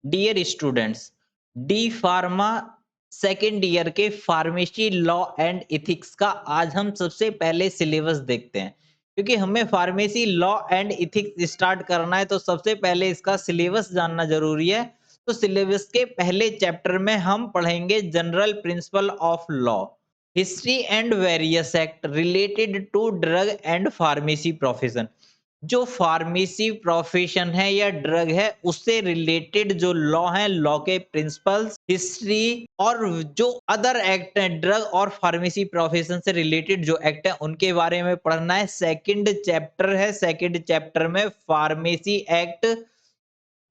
Dear students, D pharma second year के pharmacy law and ethics का आज हम सबसे पहले सिलेबस देखते हैं। क्योंकि हमें pharmacy law and ethics start करना है तो सबसे पहले इसका सिलेबस जानना जरूरी है। तो सिलेबस के पहले चैप्टर में हम पढ़ेंगे general principle of law, history and various act related to drug and pharmacy profession. जो फार्मेसी प्रोफेशन है या ड्रग है उससे रिलेटेड जो लॉ है, लॉ के प्रिंसिपल्स, हिस्ट्री और जो अदर एक्ट हैं ड्रग और फार्मेसी प्रोफेशन से रिलेटेड जो एक्ट है उनके बारे में पढ़ना है। सेकंड चैप्टर है, सेकंड चैप्टर में फार्मेसी एक्ट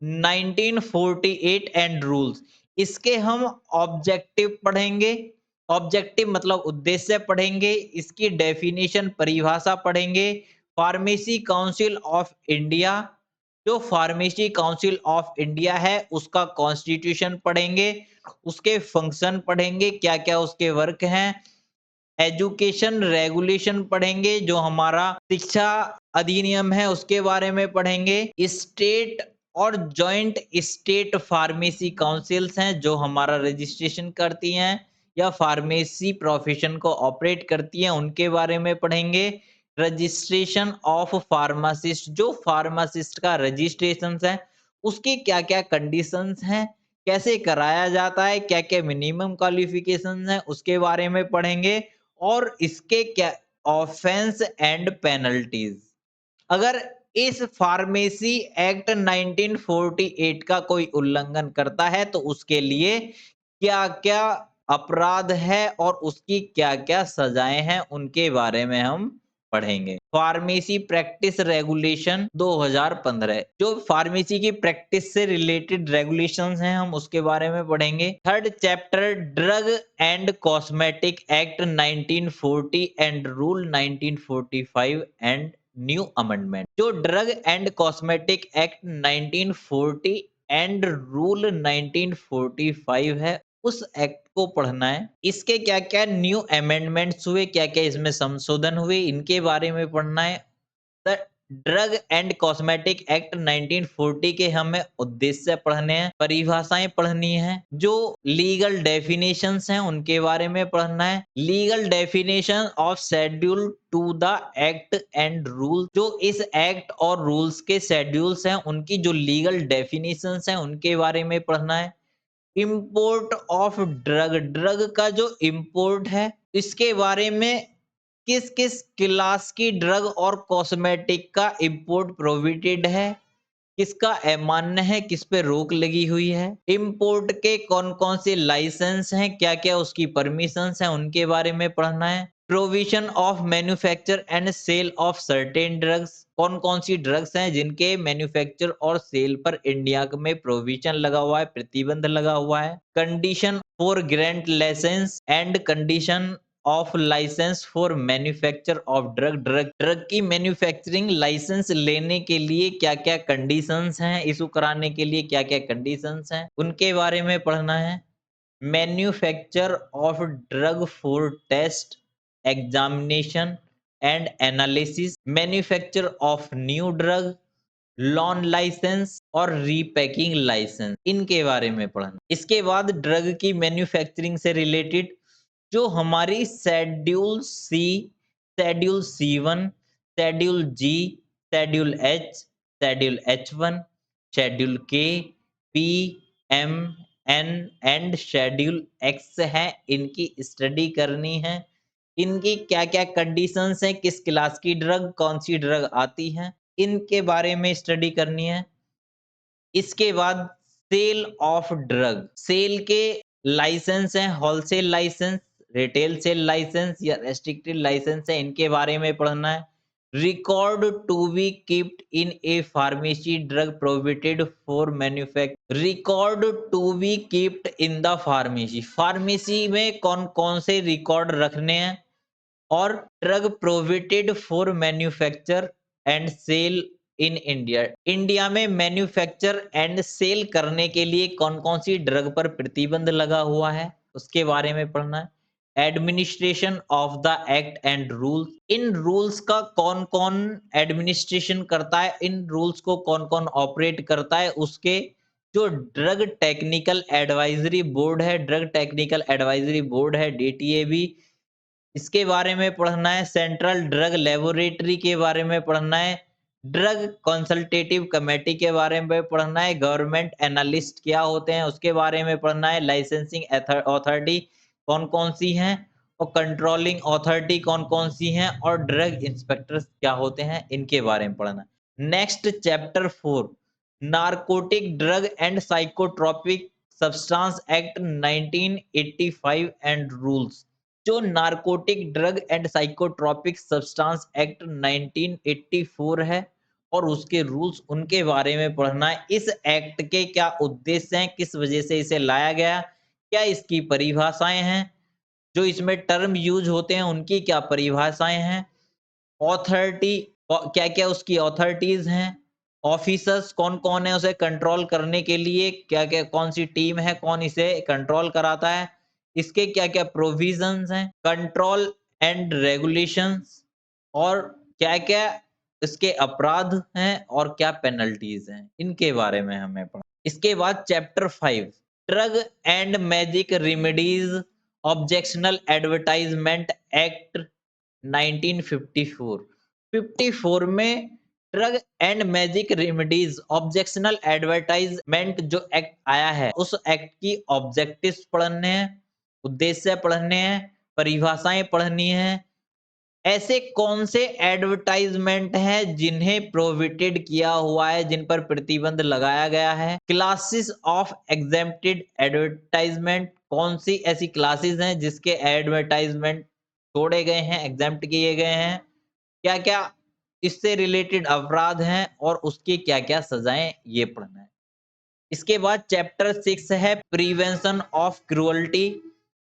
1948 एंड रूल्स। इसके हम ऑब्जेक्टिव पढ़ेंगे। ऑब्जेक्टिव मतलब उद्देश्य पढ़ेंगे, इसकी डेफिनेशन परिभाषा पढ़ेंगे। फार्मेसी काउंसिल ऑफ इंडिया, जो फार्मेसी काउंसिल ऑफ इंडिया है उसका कॉन्स्टिट्यूशन पढ़ेंगे, उसके फंक्शन पढ़ेंगे, क्या क्या उसके वर्क हैं। एजुकेशन रेगुलेशन पढ़ेंगे, जो हमारा शिक्षा अधिनियम है उसके बारे में पढ़ेंगे। स्टेट और जॉइंट स्टेट फार्मेसी काउंसिल्स हैं जो हमारा रजिस्ट्रेशन करती हैं या फार्मेसी प्रोफेशन को ऑपरेट करती हैं, उनके बारे में पढ़ेंगे। रजिस्ट्रेशन ऑफ फार्मासिस्ट, जो फार्मासिस्ट का रजिस्ट्रेशन है उसकी क्या क्या कंडीशंस हैं, कैसे कराया जाता है, क्या क्या मिनिमम क्वालिफिकेशन है उसके बारे में पढ़ेंगे। और इसके क्या ऑफेंस एंड पेनल्टीज। अगर इस फार्मेसी एक्ट 1948 का कोई उल्लंघन करता है तो उसके लिए क्या-क्या अपराध है और उसकी क्या-क्या सजाएं हैं उनके बारे में हम पढ़ेंगे। फार्मेसी प्रैक्टिस रेगुलेशन 2015, जो फार्मेसी की प्रैक्टिस से रिलेटेड रेगुलेशंस हैं हम उसके बारे में पढ़ेंगे। Third chapter drug and cosmetic act 1940 and rule 1945 and new amendment. जो drug and cosmetic act 1940 and rule 1945 है उस एक्ट को पढ़ना है। इसके क्या-क्या न्यू अमेंडमेंट्स हुए, क्या-क्या इसमें संशोधन हुए, इनके बारे में पढ़ना है। The drug and cosmetic act 1940 के हमें उद्देश्य पढ़ने हैं, परिभाषाएं पढ़नी है, जो लीगल डेफिनेशंस हैं उनके बारे में पढ़ना है। Legal definition of schedule to the act and rule, जो इस एक्ट और रूल्स के शेड्यूल्स हैं उनकी जो लीगल डेफिनेशंस हैं उनके बारे में पढ़ना है। इंपोर्ट ऑफ ड्रग, ड्रग का जो इंपोर्ट है इसके बारे में, किस किस क्लास की ड्रग और कॉस्मेटिक का इंपोर्ट प्रोहिबिटेड है, किसका अमान्य है, किस पे रोक लगी हुई है। इंपोर्ट के कौन कौन से लाइसेंस हैं, क्या क्या उसकी परमिशंस हैं उनके बारे में पढ़ना है। Provision of manufacture and sale of certain drugs, कौन कौन सी ड्रग्स हैं जिनके मैन्युफैक्चर और सेल पर इंडिया में प्रोविजन लगा हुआ है, प्रतिबंध लगा हुआ है। Condition for grant licence and condition of licence for manufacture of drug, drug की मैन्युफैक्चरिंग लाइसेंस लेने के लिए क्या क्या कंडीशंस हैं, इशू कराने के लिए क्या क्या कंडीशंस हैं उनके बारे में पढ़ना है। Manufacture of drug for test, examination and analysis, manufacture of new drug, loan licence और रीपैकिंग लाइसेंस, इनके बारे में पढ़ना। इसके बाद ड्रग की मैन्युफैक्चरिंग से रिलेटेड जो हमारी schedule C, schedule C1, schedule G, schedule H, schedule H1, schedule K, P, M, N and schedule X है, इनकी स्टडी करनी है। इनकी क्या क्या कंडीशंस हैं, किस क्लास की ड्रग, कौन सी ड्रग आती है, इनके बारे में स्टडी करनी है। इसके बाद सेल ऑफ ड्रग, सेल के लाइसेंस हैं, wholesale licence, retail sale licence या रेस्ट्रिक्टेड लाइसेंस है, इनके बारे में पढ़ना है। Record to be kept in a pharmacy drug prohibited for manufacture, record to be kept in the pharmacy, pharmacy में कौन कौन से रिकॉर्ड रखने हैं। और drug prohibited for manufacture and sale in India, India में मैन्युफैक्चर एंड सेल करने के लिए कौन कौन सी ड्रग पर प्रतिबंध लगा हुआ है उसके बारे में पढ़ना है। Administration of the act and rules, in rules का कौन कौन एडमिनिस्ट्रेशन करता है, इन रूल्स को कौन कौन ऑपरेट करता है, उसके जो ड्रग टेक्निकल एडवाइजरी बोर्ड है, ड्रग टेक्निकल एडवाइजरी बोर्ड है, डीटीएबी, इसके बारे में पढ़ना है। सेंट्रल ड्रग लेबोरेटरी के बारे में पढ़ना है। ड्रग कंसल्टेटिव कमेटी के बारे में पढ़ना है। गवर्नमेंट एनालिस्ट क्या होते हैं उसके बारे में पढ़ना है। लाइसेंसिंग अथॉरिटी कौन-कौन सी हैं और कंट्रोलिंग अथॉरिटी कौन-कौन सी हैं और ड्रग इंस्पेक्टर्स क्या होते हैं इनके बारे में पढ़ना है। Next chapter 4 narcotic drug and psychotropic substance act 1985 and rules. जो narcotic drug and psychotropic substance act 1984 है और उसके रूल्स उनके बारे में पढ़ना है। इस एक्ट के क्या उद्देश्य हैं, किस वजह से इसे लाया गया, क्या इसकी परिभाषाएं हैं, जो इसमें टर्म यूज होते हैं उनकी क्या परिभाषाएं हैं, ऑथोरिटी क्या-क्या उसकी ऑथोरिटीज हैं, ऑफिसर्स कौन-कौन है उसे कंट्रोल करने के लिए, क्या-क्या कौन सी टीम है, कौन इसे कंट्रोल कराता है, इसके क्या-क्या प्रोविजंस हैं, कंट्रोल एंड रेगुलेशंस और क्या-क्या इसके अपराध हैं और क्या पेनल्टीज हैं, इनके बारे में हमें पढ़ना। इसके बाद chapter 5 drug and magic remedies objectional advertisement act 1954 54 में drug and magic remedies objectional advertisement जो एक्ट आया है उस एक्ट की ऑब्जेक्टिव्स पढ़ने हैं, उद्देश्य पढ़ने हैं, परिभाषाएं पढ़नी है। ऐसे कौन से एडवर्टाइजमेंट हैं जिन्हें प्रोहिबिटेड किया हुआ है, जिन पर प्रतिबंध लगाया गया है। क्लासेस ऑफ एग्जेम्प्टेड एडवर्टाइजमेंट कौन सी ऐसी क्लासेस हैं जिसके एडवर्टाइजमेंट छोड़े गए हैं, एग्जेम्प्ट किए गए हैं। क्या-क्या इससे रिलेटेड अपराध हैं और उसकी क्या-क्या सजाएं, ये पढ़ना है। इसके बाद चैप्टर 6 है prevention of cruelty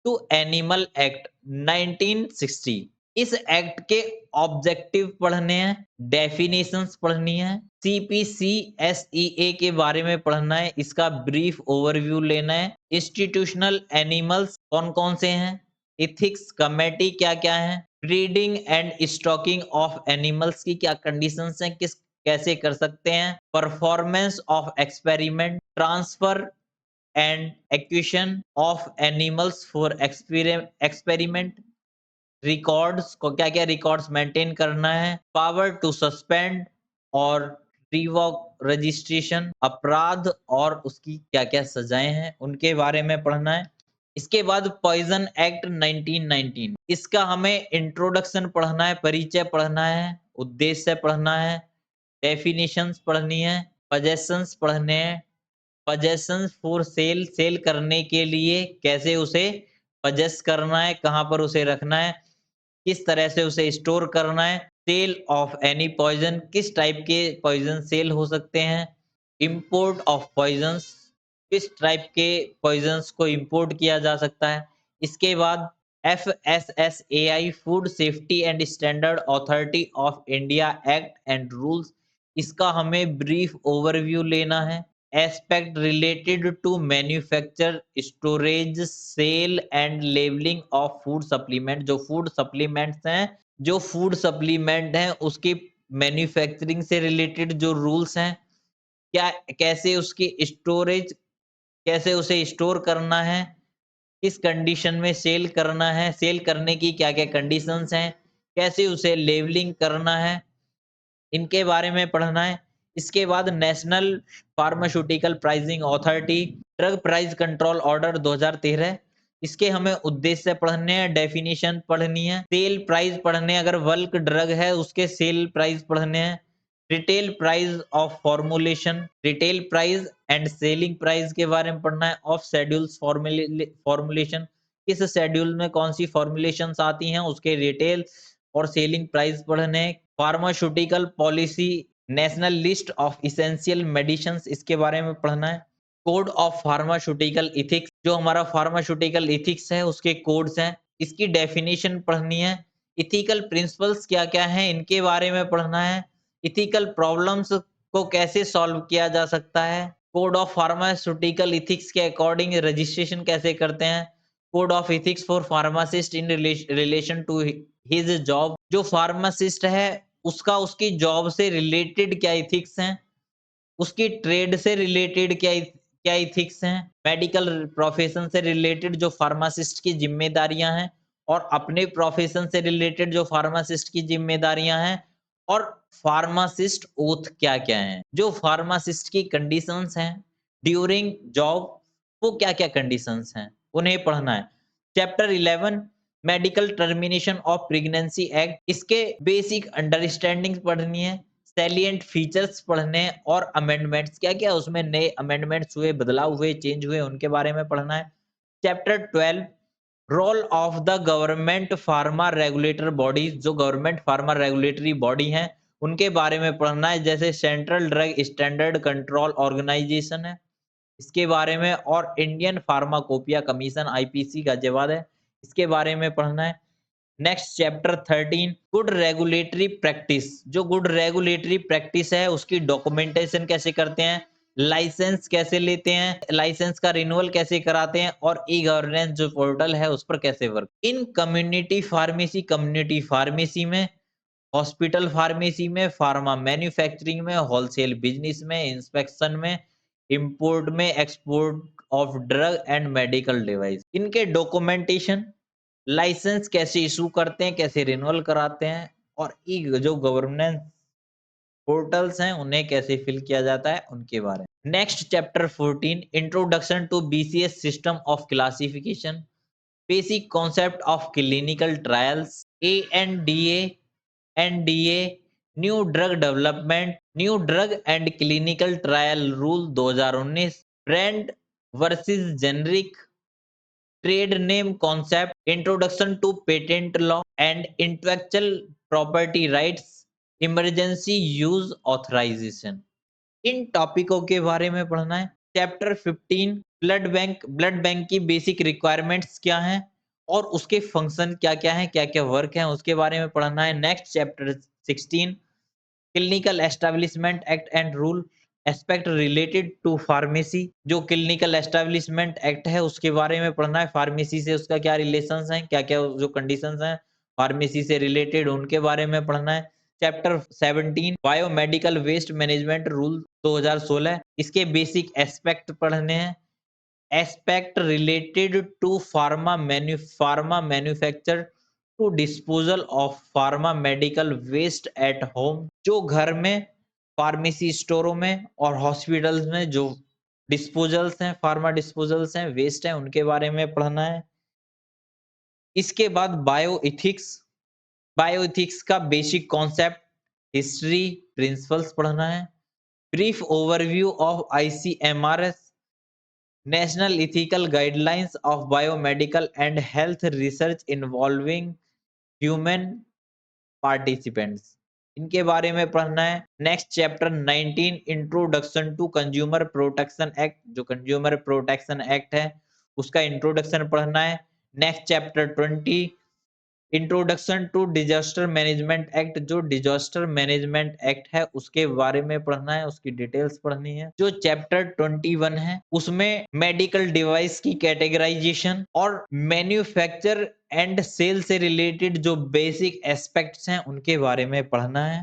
to animal act 1960। इस एक्ट के ऑब्जेक्टिव पढ़ने हैं, डेफिनेशंस पढ़नी है, सीपीसीएसईए के बारे में पढ़ना है, इसका ब्रीफ ओवरव्यू लेना है, इंस्टीट्यूशनल एनिमल्स कौन-कौन से हैं, एथिक्स कमेटी क्या-क्या है, breeding and stocking of animals की क्या कंडीशंस हैं, किस कैसे कर सकते हैं, performance of experiment, transfer and acquisition of animals for experiment, records को क्या-क्या रिकॉर्ड्स मेंटेन करना है, पावर टू सस्पेंड और रिवॉक रजिस्ट्रेशन, अपराध और उसकी क्या-क्या सजाएं हैं उनके बारे में पढ़ना है। इसके बाद पॉइजन एक्ट 1919 इसका हमें इंट्रोडक्शन पढ़ना है, परिचय पढ़ना है, उद्देश्य पढ़ना है, डेफिनेशंस पढ़नी है, पजेशंस पढ़ने हैं, पजेशंस फॉर सेल सेल करने के लिए कैसे उसे पजेस करना है, कहाँ पर उसे रखना है, किस तरह से उसे स्टोर करना है, सेल ऑफ एनी पॉइजन किस टाइप के पॉइजन सेल हो सकते हैं, इंपोर्ट ऑफ पॉइजन्स किस टाइप के पॉइजन्स को इंपोर्ट किया जा सकता है। इसके बाद FSSAI food safety and standard authority of India act and rules इसका हमें ब्रीफ ओवरव्यू लेना है। Aspect related to manufacture storage sale and labelling of food supplement जो फूड सप्लीमेंट हैं उसकी मैन्युफैक्चरिंग से रिलेटेड जो रूल्स हैं, क्या कैसे उसकी स्टोरेज कैसे उसे स्टोर करना है, किस कंडीशन में सेल करना है, सेल करने की क्या-क्या कंडीशंस हैं, कैसे उसे लेबलिंग करना है, इनके बारे में पढ़ना है। इसके बाद national pharmaceutical pricing authority drug price control order 2013 इसके हमें उद्देश्य पढ़ने हैं, डेफिनेशन पढ़नी है, सेल प्राइस पढ़ने अगर बल्क ड्रग है उसके सेल प्राइस पढ़ने हैं, retail price of formulation retail price and selling price के बारे में पढ़ना है, ऑफ शेड्यूल्स फॉर्मुलेशन किस शेड्यूल में कौन सी फॉर्मुलेशंस आती हैं उसके रिटेल और सेलिंग प्राइस पढ़ने, pharmaceutical policy national list of essential medicines इसके बारे में पढ़ना है, कोड ऑफ फार्मास्यूटिकल इथिक्स जो हमारा फार्मास्यूटिकल इथिक्स है उसके कोड्स हैं, इसकी डेफिनेशन पढ़नी है, इथिकल प्रिंसिपल्स क्या-क्या हैं इनके बारे में पढ़ना है, इथिकल प्रॉब्लम्स को कैसे सॉल्व किया जा सकता है, कोड ऑफ फार्मास्यूटिकल इथिक्स के अकॉर्डिंग रजिस्ट्रेशन कैसे करते हैं, code of ethics for pharmacist in relation to his job जो फार्मासिस्ट है उसका उसकी जॉब से रिलेटेड क्या एथिक्स हैं, उसकी ट्रेड से रिलेटेड क्या क्या इथिक्स हैं, मेडिकल प्रोफेशन से रिलेटेड जो फार्मासिस्ट की जिम्मेदारियां हैं और अपने प्रोफेशन से रिलेटेड जो फार्मासिस्ट की जिम्मेदारियां हैं और फार्मासिस्ट ओथ क्या-क्या हैं, जो फार्मासिस्ट की कंडीशंस हैं ड्यूरिंग जॉब, वो क्या-क्या कंडीशंस हैं, उन्हें पढ़ना है। Chapter 11 medical termination of pregnancy act, इसके बेसिक अंडरस्टैंडिंग पढ़नी है, सैलिएंट फीचर्स पढ़ने हैं और अमेंडमेंट्स क्या-क्या उसमें नए अमेंडमेंट्स हुए, बदलाव हुए, चेंज हुए, उनके बारे में पढ़ना है। Chapter 12 role of the government pharma regulator bodies, जो गवर्नमेंट फार्मा रेगुलेटरी बॉडी हैं, उनके बारे में पढ़ना है, जैसे central drug standard control organisation है, इसके बारे में और Indian pharmacopoeia commission IPC Ghaziabad है, इसके बारे में पढ़ना है। Next chapter 13 good regulatory practice, जो गुड रेगुलेटरी प्रैक्टिस है उसकी डॉक्यूमेंटेशन कैसे करते हैं, लाइसेंस कैसे लेते हैं, लाइसेंस का रिन्यूअल कैसे कराते हैं और ई गवर्नेंस जो पोर्टल है उस पर कैसे वर्क। इन कम्युनिटी फार्मेसी में, हॉस्पिटल फार्मेसी में, फार्मा मैन्युफैक्चरिंग में, होलसेल बिजनेस में, इंस्पेक्शन में, इंपोर्ट में, export of drug and medical device, इनके डॉक्यूमेंटेशन, लाइसेंस कैसे इशू करते हैं, कैसे रिन्यूअल कराते हैं और ई जो गवर्नेंस पोर्टल्स हैं उन्हें कैसे फिल किया जाता है उनके बारे में। Next chapter 14 introduction to BCS system of classification, basic concept of clinical trials, ANDA, NDA, new drug development, new drug and clinical trial rule 2019, brand versus generic, trade name concept, introduction to patent law and intellectual property rights, emergency use authorization, इन टॉपिकों के बारे में पढ़ना है। Chapter 15 blood bank की basic requirements क्या हैं और उसके फंक्शन क्या-क्या हैं, क्या-क्या वर्क हैं, उसके बारे में पढ़ना है। Next chapter 16 clinical establishment act and rule aspect related to pharmacy, जो क्लिनिकल एस्टेब्लिशमेंट एक्ट है उसके बारे में पढ़ना है, फार्मेसी से उसका क्या रिलेशंस हैं, क्या-क्या जो कंडीशंस हैं फार्मेसी से रिलेटेड उनके बारे में पढ़ना है। Chapter 17 biomedical waste management rule 2016, इसके बेसिक एस्पेक्ट पढ़ने हैं। Aspect related to pharma manufacture to disposal of pharma medical waste at home, जो घर में, फार्मेसी स्टोरों में और हॉस्पिटल्स में जो डिस्पोजल्स हैं, फार्मा डिस्पोजल्स हैं, वेस्ट हैं, उनके बारे में पढ़ना है। इसके बाद बायोएथिक्स का बेसिक कॉन्सेप्ट, हिस्ट्री, प्रिंसिपल्स पढ़ना है। Brief overview of ICMR's, national ethical guidelines of biomedical and health research involving human participants, इनके बारे में पढ़ना है। Next chapter 19 introduction to consumer protection act, जो कंज्यूमर प्रोटेक्शन एक्ट है उसका इंट्रोडक्शन पढ़ना है। Next chapter 20 introduction to disaster management act, जो डिजास्टर मैनेजमेंट एक्ट है उसके बारे में पढ़ना है, उसकी डिटेल्स पढ़नी है। जो चैप्टर 21 है उसमें मेडिकल डिवाइस की कैटेगराइजेशन और मैन्युफैक्चर एंड सेल से रिलेटेड जो बेसिक एस्पेक्ट्स हैं उनके बारे में पढ़ना है।